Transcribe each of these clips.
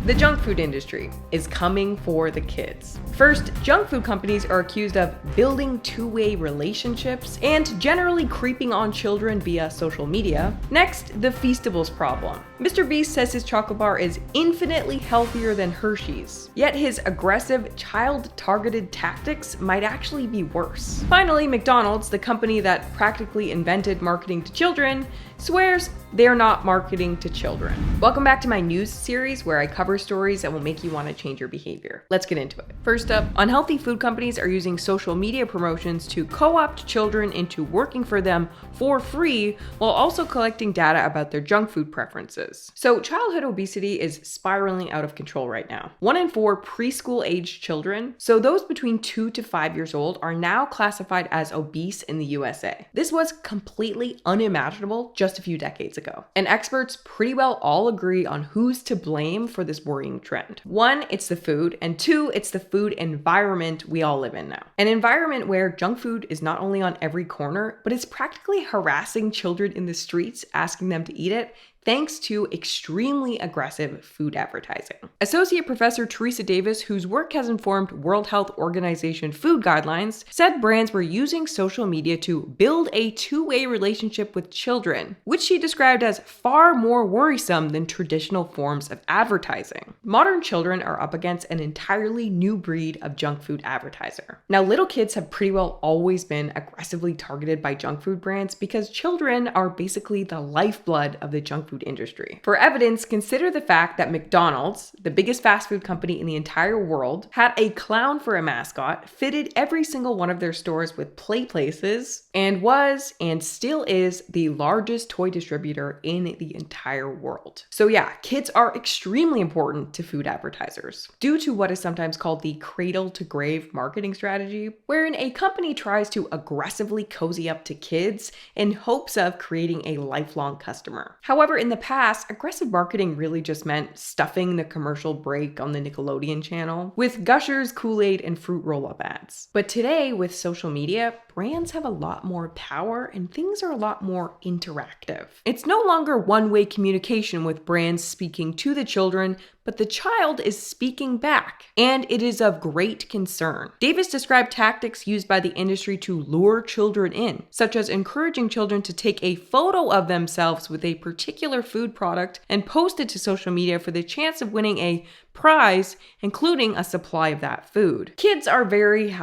The junk food industry is coming for the kids. First, junk food companies are accused of building two-way relationships and generally creeping on children via social media. Next, the Feastables problem. MrBeast says his chocolate bar is infinitely healthier than Hershey's, yet his aggressive, child-targeted tactics might actually be worse. Finally, McDonald's, the company that practically invented marketing to children, swears they're not marketing to children. Welcome back to my news series where I cover stories that will make you want to change your behavior. Let's get into it. First up, unhealthy food companies are using social media promotions to co-opt children into working for them for free while also collecting data about their junk food preferences. So childhood obesity is spiraling out of control right now. 1 in 4 preschool-aged children, so those between 2 to 5 years old, are now classified as obese in the USA. This was completely unimaginable just a few decades ago. And experts pretty well all agree on who's to blame for this worrying trend. 1, it's the food, and 2, it's the food environment we all live in now. An environment where junk food is not only on every corner, but it's practically harassing children in the streets, asking them to eat it, thanks to extremely aggressive food advertising. Associate Professor Teresa Davis, whose work has informed World Health Organization food guidelines, said brands were using social media to build a two-way relationship with children, which she described as far more worrisome than traditional forms of advertising. Modern children are up against an entirely new breed of junk food advertiser. Now, little kids have pretty well always been aggressively targeted by junk food brands because children are basically the lifeblood of the junk food industry. For evidence, consider the fact that McDonald's, the biggest fast food company in the entire world, had a clown for a mascot, fitted every single one of their stores with play places, and was and still is the largest toy distributor in the entire world. So yeah, kids are extremely important to food advertisers due to what is sometimes called the cradle to grave marketing strategy, wherein a company tries to aggressively cozy up to kids in hopes of creating a lifelong customer. However, in the past, aggressive marketing really just meant stuffing the commercial break on the Nickelodeon channel with Gushers, Kool-Aid, and fruit roll-up ads. But today, with social media, brands have a lot more power and things are a lot more interactive. It's no longer one-way communication with brands speaking to the children, but the child is speaking back, and it is of great concern. Davis described tactics used by the industry to lure children in, such as encouraging children to take a photo of themselves with a particular food product and post it to social media for the chance of winning a prize, including a supply of that food. Kids are very,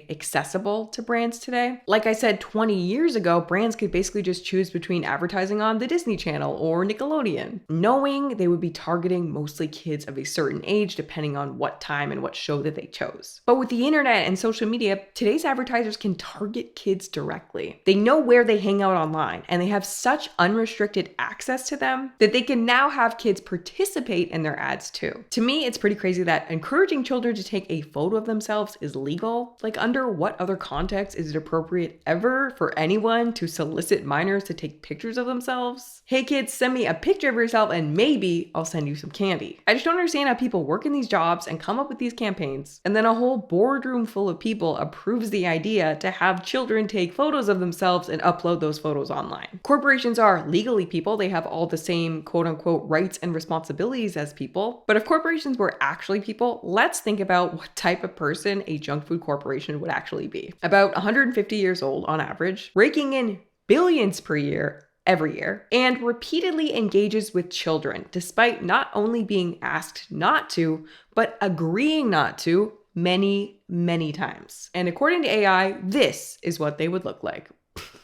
accessible to brands today. Like I said, 20 years ago, brands could basically just choose between advertising on the Disney Channel or Nickelodeon, knowing they would be targeting mostly kids of a certain age depending on what time and what show that they chose. But with the internet and social media, today's advertisers can target kids directly. They know where they hang out online, and they have such unrestricted access to them that they can now have kids participate in their ads too. To me, it's pretty crazy that encouraging children to take a photo of themselves is legal. Like, under what other context is it appropriate ever for anyone to solicit minors to take pictures of themselves? Hey kids, send me a picture of yourself and maybe I'll send you some candy. I just don't understand how people work in these jobs and come up with these campaigns, and then a whole boardroom full of people approves the idea to have children take photos of themselves and upload those photos online. Corporations are legally people. They have all the same quote-unquote rights and responsibilities as people. But if corporations were actually people, let's think about what type of person a junk food corporation would actually be. About 150 years old on average, raking in billions per year, every year, and repeatedly engages with children, despite not only being asked not to, but agreeing not to many, many times. And according to AI, this is what they would look like.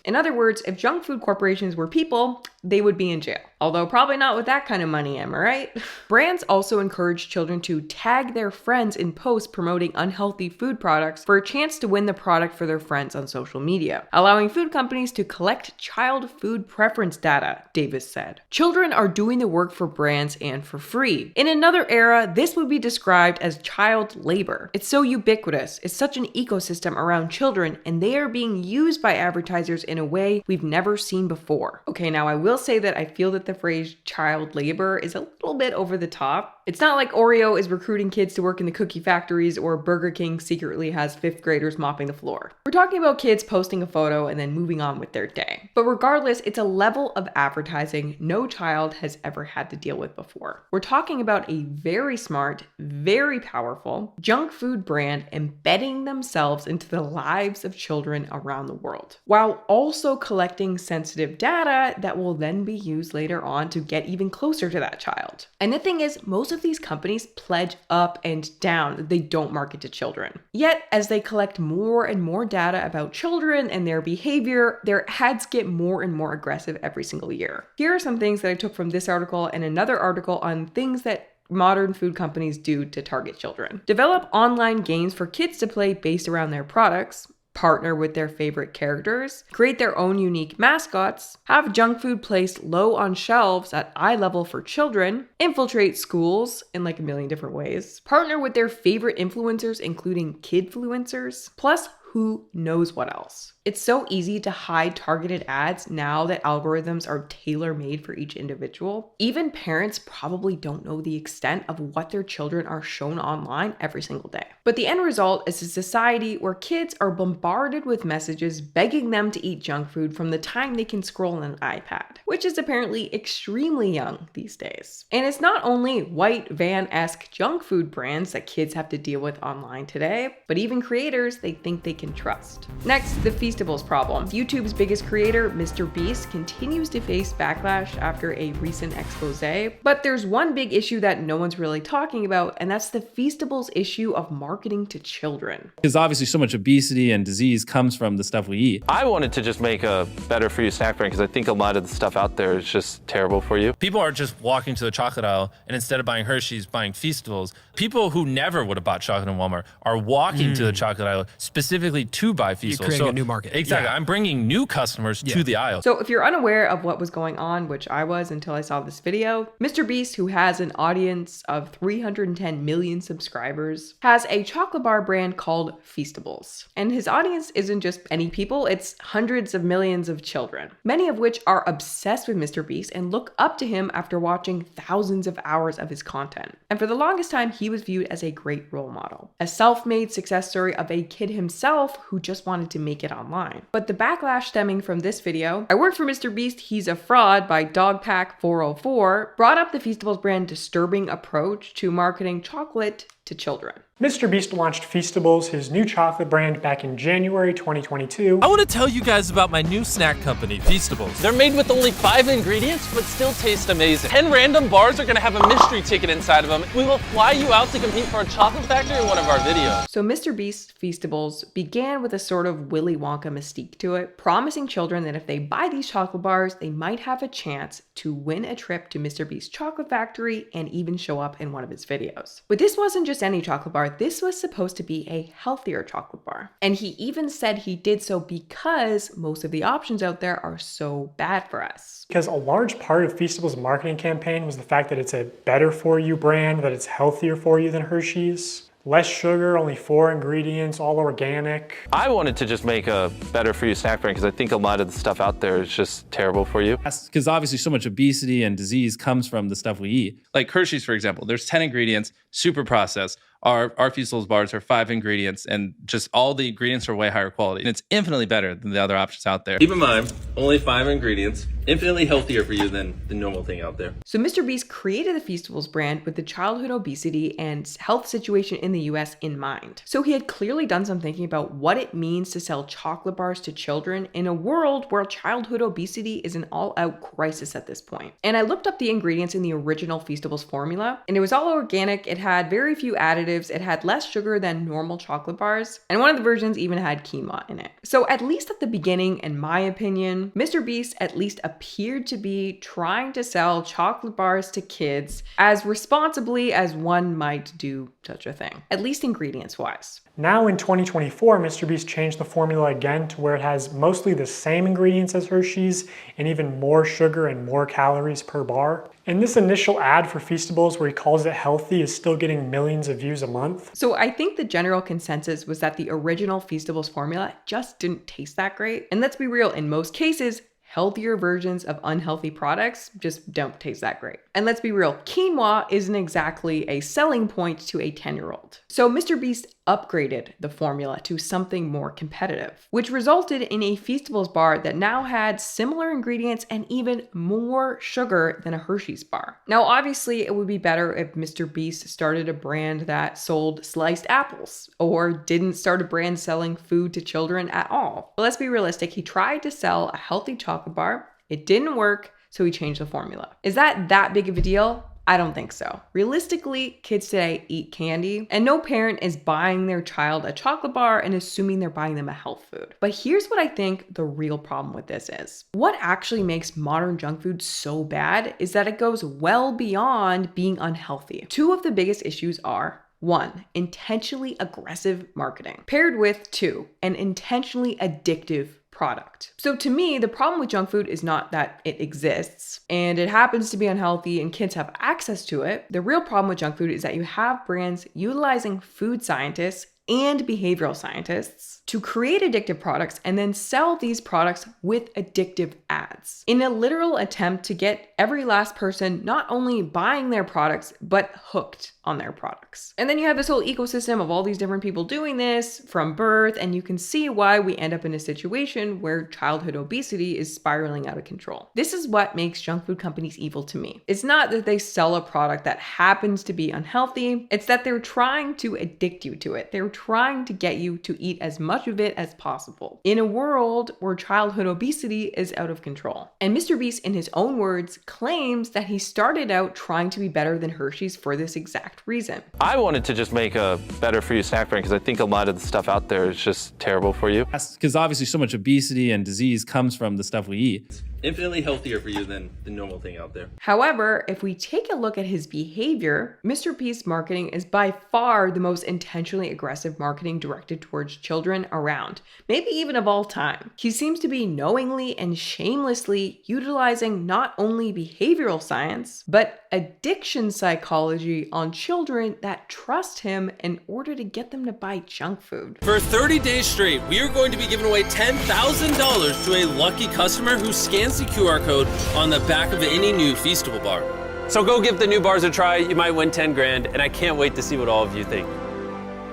In other words, if junk food corporations were people, they would be in jail. Although probably not with that kind of money, am I right? Brands also encourage children to tag their friends in posts promoting unhealthy food products for a chance to win the product for their friends on social media, allowing food companies to collect child food preference data, Davis said. Children are doing the work for brands and for free. In another era, this would be described as child labor. It's so ubiquitous. It's such an ecosystem around children, and they are being used by advertisers in a way we've never seen before. Okay, now I will will say that I feel that the phrase child labor is a little bit over the top. It's not like Oreo is recruiting kids to work in the cookie factories or Burger King secretly has 5th graders mopping the floor. We're talking about kids posting a photo and then moving on with their day. But regardless, it's a level of advertising no child has ever had to deal with before. We're talking about a very smart, very powerful junk food brand embedding themselves into the lives of children around the world, while also collecting sensitive data that will then be used later on to get even closer to that child. And the thing is, most of these companies pledge up and down that they don't market to children. Yet, as they collect more and more data about children and their behavior, their ads get more and more aggressive every single year. Here are some things that I took from this article and another article on things that modern food companies do to target children. Develop online games for kids to play based around their products. Partner with their favorite characters, create their own unique mascots, have junk food placed low on shelves at eye level for children, infiltrate schools in like a million different ways, partner with their favorite influencers, including kidfluencers, plus who knows what else. It's so easy to hide targeted ads now that algorithms are tailor-made for each individual. Even parents probably don't know the extent of what their children are shown online every single day. But the end result is a society where kids are bombarded with messages begging them to eat junk food from the time they can scroll on an iPad, which is apparently extremely young these days. And it's not only white van-esque junk food brands that kids have to deal with online today, but even creators they think they can trust. Next, the Feastables problem. YouTube's biggest creator, MrBeast, continues to face backlash after a recent expose, but there's one big issue that no one's really talking about, and that's the Feastables issue of marketing to children. Because obviously so much obesity and disease comes from the stuff we eat. I wanted to just make a better for you snack brand because I think a lot of the stuff out there is just terrible for you. People are just walking to the chocolate aisle and instead of buying Hershey's, buying Feastables. People who never would have bought chocolate in Walmart are walking to the chocolate aisle specifically to buy Feastables. You're creating a new market. Exactly. Yeah. I'm bringing new customers to the aisle. So if you're unaware of what was going on, which I was until I saw this video, MrBeast, who has an audience of 310 million subscribers, has a chocolate bar brand called Feastables. And his audience isn't just any people, it's hundreds of millions of children, many of which are obsessed with MrBeast and look up to him after watching thousands of hours of his content. And for the longest time, he was viewed as a great role model, a self-made success story of a kid himself who just wanted to make it online. But the backlash stemming from this video, I work for MrBeast, he's a fraud by Dogpack404, brought up the Feastables brand disturbing approach to marketing chocolate to children. MrBeast launched Feastables, his new chocolate brand, back in January 2022. I want to tell you guys about my new snack company, Feastables. They're made with only 5 ingredients, but still taste amazing. 10 random bars are gonna have a mystery ticket inside of them. We will fly you out to compete for a chocolate factory in one of our videos. So MrBeast's Feastables began with a sort of Willy Wonka mystique to it, promising children that if they buy these chocolate bars, they might have a chance to win a trip to MrBeast's chocolate factory and even show up in one of his videos. But this wasn't just any chocolate bar. This was supposed to be a healthier chocolate bar. And he even said he did so because most of the options out there are so bad for us. Because a large part of Feastables' marketing campaign was the fact that it's a better for you brand, that it's healthier for you than Hershey's. Less sugar, only 4 ingredients, all organic. I wanted to just make a better for you snack brand because I think a lot of the stuff out there is just terrible for you. Because obviously so much obesity and disease comes from the stuff we eat. Like Hershey's, for example, there's 10 ingredients, super processed. Our Feastables bars are 5 ingredients, and just all the ingredients are way higher quality. And it's infinitely better than the other options out there. Keep in mind, only 5 ingredients, infinitely healthier for you than the normal thing out there. So MrBeast created the Feastables brand with the childhood obesity and health situation in the US in mind. So he had clearly done some thinking about what it means to sell chocolate bars to children in a world where childhood obesity is an all-out crisis at this point. And I looked up the ingredients in the original Feastables formula, and it was all organic. It had very few additives. It had less sugar than normal chocolate bars, and one of the versions even had quinoa in it. So at least at the beginning, in my opinion, MrBeast at least appeared to be trying to sell chocolate bars to kids as responsibly as one might do such a thing, at least ingredients wise. Now in 2024, MrBeast changed the formula again to where it has mostly the same ingredients as Hershey's and even more sugar and more calories per bar. And this initial ad for Feastables where he calls it healthy is still getting millions of views a month. So I think the general consensus was that the original Feastables formula just didn't taste that great. And let's be real, in most cases, healthier versions of unhealthy products just don't taste that great. And let's be real, quinoa isn't exactly a selling point to a 10-year-old. So MrBeast upgraded the formula to something more competitive, which resulted in a Feastables bar that now had similar ingredients and even more sugar than a Hershey's bar. Now, obviously, it would be better if MrBeast started a brand that sold sliced apples or didn't start a brand selling food to children at all. But let's be realistic, he tried to sell a healthy chocolate bar. It didn't work, so he changed the formula. Is that big of a deal? I don't think so. Realistically, kids today eat candy, and no parent is buying their child a chocolate bar and assuming they're buying them a health food. But here's what I think the real problem with this is. What actually makes modern junk food so bad is that it goes well beyond being unhealthy. Two of the biggest issues are: 1, intentionally aggressive marketing, paired with 2, an intentionally addictive product. So to me, the problem with junk food is not that it exists and it happens to be unhealthy and kids have access to it. The real problem with junk food is that you have brands utilizing food scientists and behavioral scientists to create addictive products and then sell these products with addictive ads in a literal attempt to get every last person not only buying their products, but hooked on their products. And then you have this whole ecosystem of all these different people doing this from birth, and you can see why we end up in a situation where childhood obesity is spiraling out of control. This is what makes junk food companies evil to me. It's not that they sell a product that happens to be unhealthy, it's that they're trying to addict you to it. They're trying to get you to eat as much of it as possible in a world where childhood obesity is out of control. And MrBeast, in his own words, claims that he started out trying to be better than Hershey's for this exact reason. I wanted to just make a better for you snack brand because I think a lot of the stuff out there is just terrible for you. Because obviously so much obesity and disease comes from the stuff we eat. Infinitely healthier for you than the normal thing out there. However, if we take a look at his behavior, MrBeast's marketing is by far the most intentionally aggressive marketing directed towards children around, maybe even of all time. He seems to be knowingly and shamelessly utilizing not only behavioral science, but addiction psychology on children that trust him in order to get them to buy junk food. For 30 days straight, we are going to be giving away $10,000 to a lucky customer who scans the QR code on the back of any new Feastable bar. So go give the new bars a try. You might win 10 grand, and I can't wait to see what all of you think.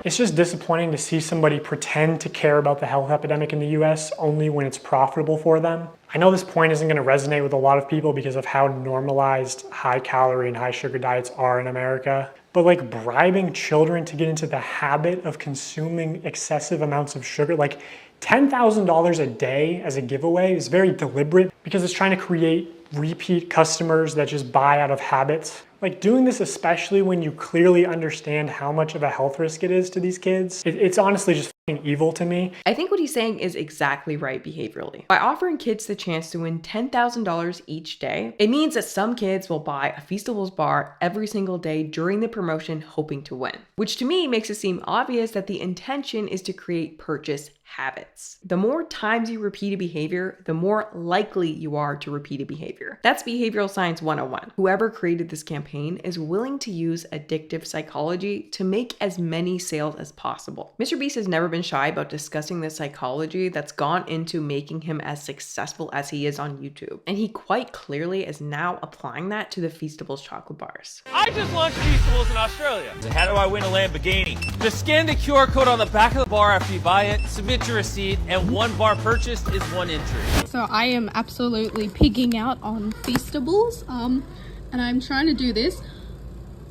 It's just disappointing to see somebody pretend to care about the health epidemic in the US only when it's profitable for them. I know this point isn't going to resonate with a lot of people because of how normalized high calorie and high sugar diets are in America. But like bribing children to get into the habit of consuming excessive amounts of sugar, like $10,000 a day as a giveaway is very deliberate because it's trying to create repeat customers that just buy out of habits. Like doing this, especially when you clearly understand how much of a health risk it is to these kids, it's honestly just fucking evil to me. I think what he's saying is exactly right behaviorally. By offering kids the chance to win $10,000 each day, it means that some kids will buy a Feastables bar every single day during the promotion hoping to win, which to me makes it seem obvious that the intention is to create purchase habits. The more times you repeat a behavior, the more likely you are to repeat a behavior. That's behavioral science 101. Whoever created this campaign is willing to use addictive psychology to make as many sales as possible. MrBeast has never been shy about discussing the psychology that's gone into making him as successful as he is on YouTube. And he quite clearly is now applying that to the Feastables chocolate bars. I just launched Feastables in Australia. How do I win a Lamborghini? Just scan the QR code on the back of the bar after you buy it, submit your receipt, and 1 bar purchased is 1 entry. So I am absolutely pigging out on Feastables, and I'm trying to do this.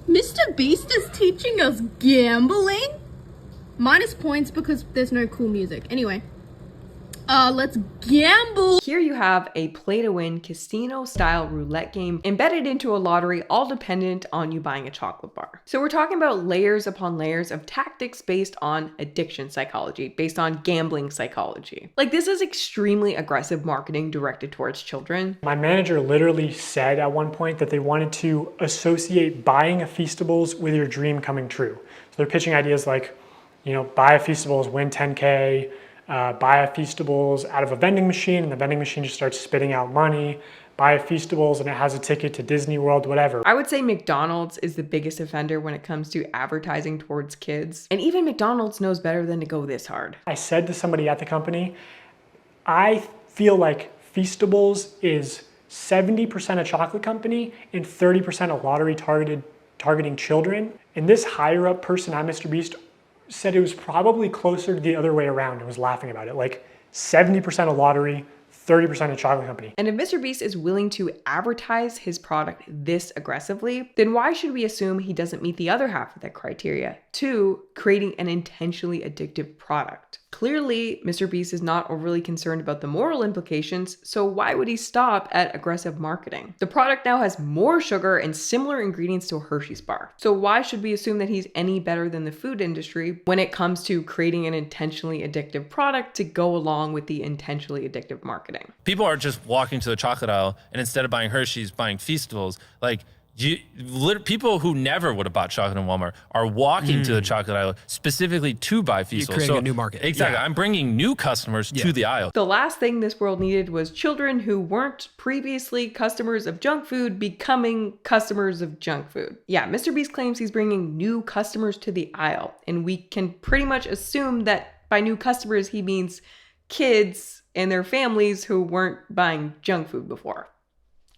MrBeast is teaching us gambling? Minus points because there's no cool music. Anyway, let's gamble. Here you have a play-to-win casino-style roulette game embedded into a lottery, all dependent on you buying a chocolate bar. So we're talking about layers upon layers of tactics based on addiction psychology, based on gambling psychology. Like, this is extremely aggressive marketing directed towards children. My manager literally said at one point that they wanted to associate buying a Feastables with your dream coming true. So they're pitching ideas like, you know, buy a Feastables, win 10K, buy a Feastables out of a vending machine and the vending machine just starts spitting out money. Buy a Feastables and it has a ticket to Disney World, whatever. I would say McDonald's is the biggest offender when it comes to advertising towards kids. And even McDonald's knows better than to go this hard. I said to somebody at the company, I feel like Feastables is 70% a chocolate company and 30% a lottery targeting children. And this higher up person at MrBeast said it was probably closer to the other way around and was laughing about it. Like 70% a lottery, 30% a chocolate company. And if MrBeast is willing to advertise his product this aggressively, then why should we assume he doesn't meet the other half of that criteria? 2, creating an intentionally addictive product. Clearly, MrBeast is not overly concerned about the moral implications, so why would he stop at aggressive marketing? The product now has more sugar and similar ingredients to a Hershey's bar. So why should we assume that he's any better than the food industry when it comes to creating an intentionally addictive product to go along with the intentionally addictive marketing? People are just walking to the chocolate aisle and instead of buying Hershey's, buying Feastables. Like, people who never would have bought chocolate in Walmart are walking to the chocolate aisle specifically to buy Feastables. You're creating a new market. Exactly. Yeah. I'm bringing new customers to the aisle. The last thing this world needed was children who weren't previously customers of junk food becoming customers of junk food. Yeah, MrBeast claims he's bringing new customers to the aisle, and we can pretty much assume that by new customers, he means kids and their families who weren't buying junk food before.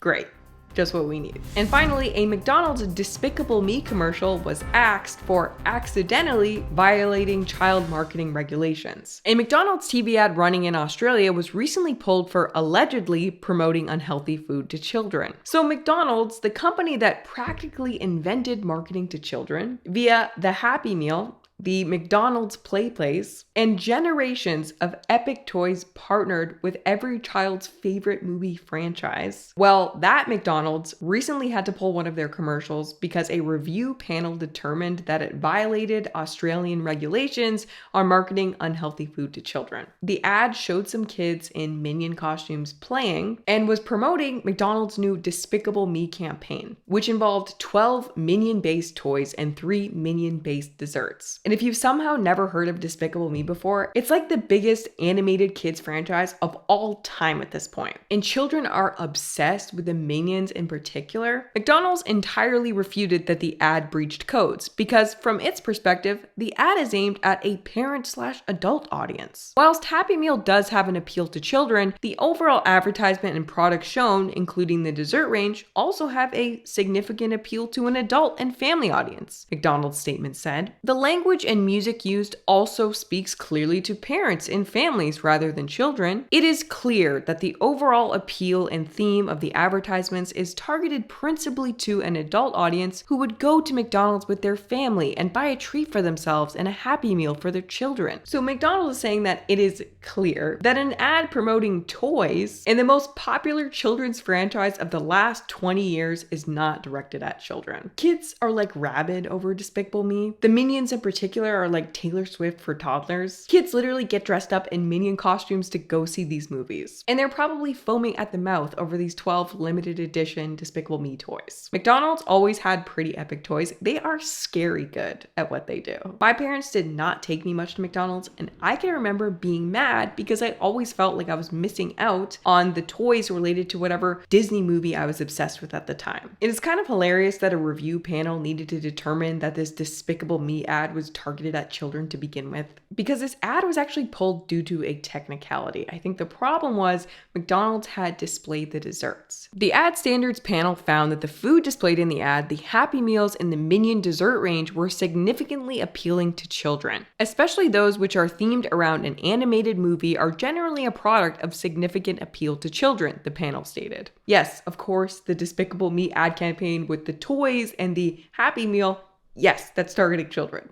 Great. Just what we need. And finally, a McDonald's Despicable Me commercial was axed for accidentally violating child marketing regulations. A McDonald's TV ad running in Australia was recently pulled for allegedly promoting unhealthy food to children. So McDonald's, the company that practically invented marketing to children via the Happy Meal, the McDonald's Play Place, and generations of epic toys partnered with every child's favorite movie franchise. Well, that McDonald's recently had to pull one of their commercials because a review panel determined that it violated Australian regulations on marketing unhealthy food to children. The ad showed some kids in Minion costumes playing and was promoting McDonald's new Despicable Me campaign, which involved 12 Minion-based toys and 3 Minion-based desserts. And if you've somehow never heard of Despicable Me before, it's like the biggest animated kids franchise of all time at this point. And children are obsessed with the Minions in particular. McDonald's entirely refuted that the ad breached codes because from its perspective, the ad is aimed at a parent/adult audience. Whilst Happy Meal does have an appeal to children, the overall advertisement and products shown, including the dessert range, also have a significant appeal to an adult and family audience, McDonald's statement said. The language and music used also speaks clearly to parents and families rather than children. It is clear that the overall appeal and theme of the advertisements is targeted principally to an adult audience who would go to McDonald's with their family and buy a treat for themselves and a Happy Meal for their children. So McDonald's is saying that it is clear that an ad promoting toys in the most popular children's franchise of the last 20 years is not directed at children. Kids are like rabid over Despicable Me. The Minions in particular are like Taylor Swift for toddlers. Kids literally get dressed up in Minion costumes to go see these movies. And they're probably foaming at the mouth over these 12 limited edition Despicable Me toys. McDonald's always had pretty epic toys. They are scary good at what they do. My parents did not take me much to McDonald's, and I can remember being mad because I always felt like I was missing out on the toys related to whatever Disney movie I was obsessed with at the time. It is kind of hilarious that a review panel needed to determine that this Despicable Me ad was targeted at children to begin with, because this ad was actually pulled due to a technicality. I think the problem was McDonald's had displayed the desserts. The ad standards panel found that the food displayed in the ad, the Happy Meals and the Minion dessert range, were significantly appealing to children, especially those which are themed around an animated movie are generally a product of significant appeal to children, the panel stated. Yes, of course, the Despicable Me ad campaign with the toys and the Happy Meal, yes, that's targeting children.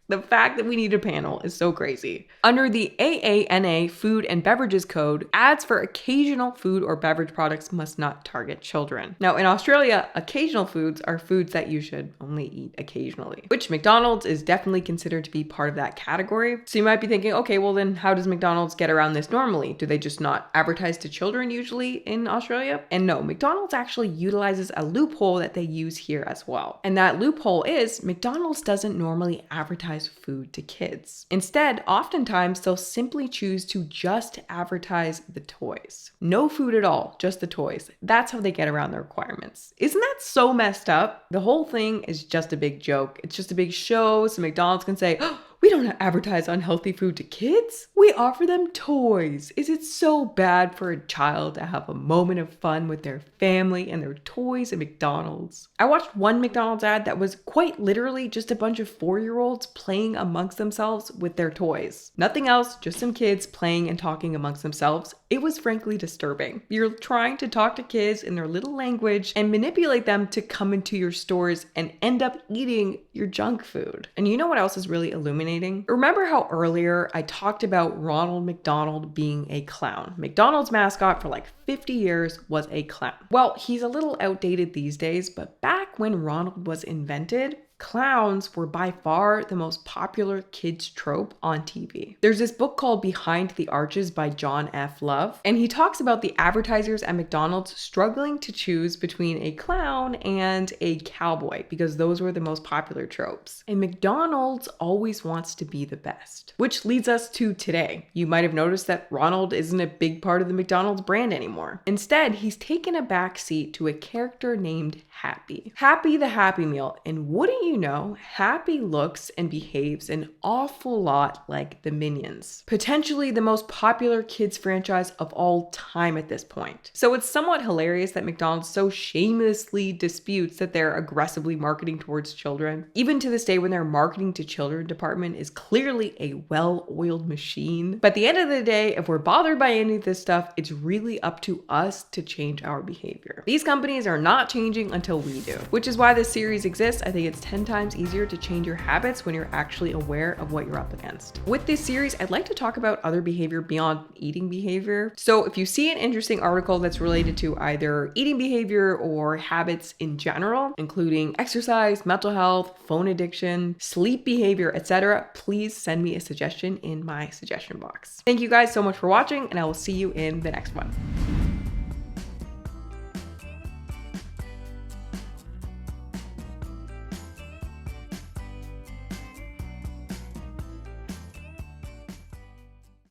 The fact that we need a panel is so crazy. Under the AANA Food and Beverages Code, ads for occasional food or beverage products must not target children. Now, in Australia, occasional foods are foods that you should only eat occasionally, which McDonald's is definitely considered to be part of that category. So you might be thinking, okay, well then how does McDonald's get around this normally? Do they just not advertise to children usually in Australia? And no, McDonald's actually utilizes a loophole that they use here as well. And that loophole is McDonald's doesn't normally advertise food to kids. Instead, oftentimes they'll simply choose to just advertise the toys. No food at all, just the toys. That's how they get around the requirements. Isn't that so messed up? The whole thing is just a big joke. It's just a big show so McDonald's can say, oh, we don't advertise unhealthy food to kids. We offer them toys. Is it so bad for a child to have a moment of fun with their family and their toys at McDonald's? I watched one McDonald's ad that was quite literally just a bunch of 4-year-olds playing amongst themselves with their toys. Nothing else, just some kids playing and talking amongst themselves. It was frankly disturbing. You're trying to talk to kids in their little language and manipulate them to come into your stores and end up eating your junk food. And you know what else is really illuminating? Remember how earlier I talked about Ronald McDonald being a clown? McDonald's mascot for like 50 years was a clown. Well, he's a little outdated these days, but back when Ronald was invented, clowns were by far the most popular kids trope on TV. There's this book called Behind the Arches by John F. Love, and he talks about the advertisers at McDonald's struggling to choose between a clown and a cowboy because those were the most popular tropes. And McDonald's always wants to be the best, which leads us to today. You might have noticed that Ronald isn't a big part of the McDonald's brand anymore. Instead, he's taken a back seat to a character named Happy. Happy the Happy Meal, and wouldn't you know, Happy looks and behaves an awful lot like the Minions. Potentially the most popular kids franchise of all time at this point. So it's somewhat hilarious that McDonald's so shamelessly disputes that they're aggressively marketing towards children, even to this day when their marketing to children department is clearly a well-oiled machine. But at the end of the day, if we're bothered by any of this stuff, it's really up to us to change our behavior. These companies are not changing until we do, which is why this series exists. I think it's 10 times easier to change your habits when you're actually aware of what you're up against. With this series, I'd like to talk about other behavior beyond eating behavior. So if you see an interesting article that's related to either eating behavior or habits in general, including exercise, mental health, phone addiction, sleep behavior, etc., please send me a suggestion in my suggestion box. Thank you guys so much for watching, and I will see you in the next one.